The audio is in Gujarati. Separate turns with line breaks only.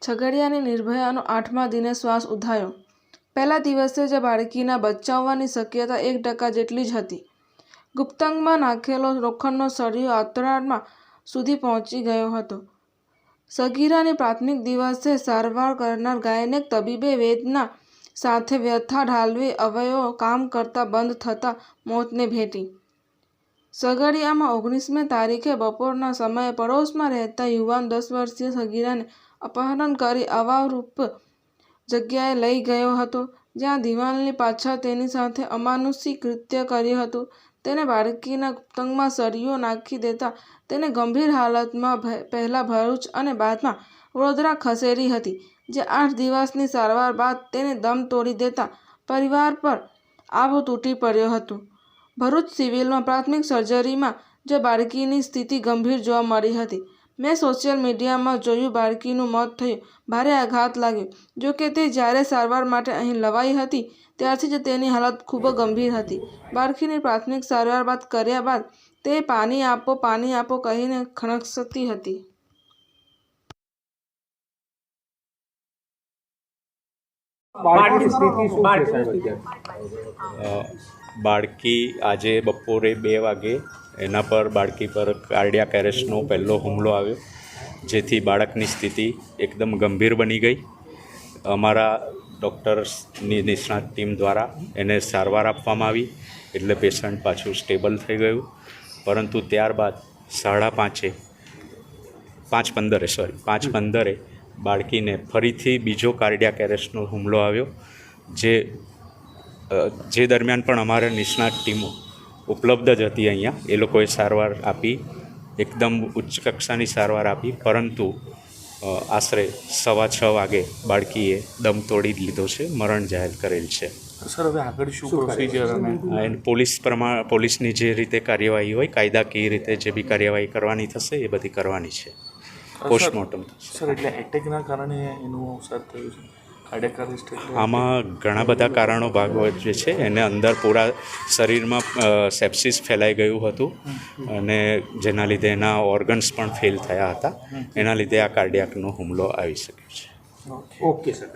છગડીયાની નિર્ભયાનો 8મા દિને શ્વાસ ઉધાયો. પહેલા દિવસે જ બાળકીના બચાવવાની શક્યતા 1% જેટલી જ હતી. ગુપ્તાંગમાં નાખેલો લોખંડનો સળિયો આંતરડામાં સુધી પહોંચી ગયો હતો. સગીરાની પ્રાથમિક દિવસે સારવાર કરનાર ગાયનેક તબીબે વેદના સાથે વ્યથા ઠાલવી અવયવો કામ કરતા બંધ થતાં મોતને ભેટી. સગડીયામાં 19મી તારીખે બપોરના સમયે પડોશમાં રહેતા યુવાન 10 વર્ષીય સગીરાને અપહરણ કરી અવાવરૂપ જગ્યાએ લઈ ગયો હતો, જ્યાં દિવાલની પાછળ તેની સાથે અમાનુષી કૃત્ય કર્યું હતું. તેને બાળકીના ગુપ્તાંગમાં સળિયો નાખી દેતા તેને ગંભીર હાલતમાં પહેલા ભરૂચ અને બાદમાં વડોદરા ખસેડી હતી, જ્યાં 8 દિવસની સારવાર બાદ તેને દમ તોડી દેતા પરિવાર પર આભ તૂટી પડ્યો હતો. ભરૂચ સિવિલમાં પ્રાથમિક સર્જરીમાં જ બાળકીની સ્થિતિ ગંભીર જોવા મળી હતી. મેં સોશિયલ મીડિયામાં જોયું બાળકીનું મોત થયું, ભારે આઘાત લાગ્યો. જોકે તે જ્યારે સારવાર માટે અહીં લવાઈ હતી ત્યારથી જ તેની હાલત ખૂબ ગંભીર હતી. બાળકીની પ્રાથમિક સારવાર કર્યા બાદ તે પાણી આપો કહીને ખણખતી હતી.
બાળકી આજે બપોરે 2 વાગે એના પર બાળકી પર કાર્ડિયાક એરેસ્ટનો પહેલો હુમલો આવ્યો, જેથી બાળકની સ્થિતિ એકદમ ગંભીર બની ગઈ. અમારા ડૉક્ટર્સની નિષ્ણાત ટીમ દ્વારા એને સારવાર આપવામાં આવી, એટલે પેશન્ટ પાછું સ્ટેબલ થઈ ગયું. પરંતુ ત્યારબાદ 5:15 બાળકીને ફરીથી બીજો કાર્ડિયાક એરેસ્ટનો હુમલો આવ્યો, જે દરમિયાન પણ અમારા નિષ્ણાત ટીમો ઉપલબ્ધ જ હતી અહીંયા. એ લોકોએ સારવાર આપી, એકદમ ઉચ્ચ કક્ષાની સારવાર આપી, પરંતુ આશરે 6:15 વાગે બાળકીએ દમ તોડી લીધો છે, મરણ જાહેર કરેલ છે.
સર, હવે આગળ શું પ્રોસિજર?
પોલીસની જે રીતે કાર્યવાહી હોય, કાયદાકીય રીતે જે બી કાર્યવાહી કરવાની થશે એ બધી કરવાની છે. પોસ્ટમોર્ટમ થશે.
સર, એટલે એટેકના કારણે એનું અવસાન થયું છે? Cardiac arrest?
આમાં ઘણા બધા કારણો ભાગ ભજવે છે. એને અંદર પૂરા શરીરમાં સેપ્સિસ ફેલાઈ ગયું હતું, અને જેના લીધે એના ઓર્ગન્સ પણ ફેલ થયા હતા. એના લીધે આ કાર્ડિયાકનો હુમલો આવી શક્યો છે.
Okay sir.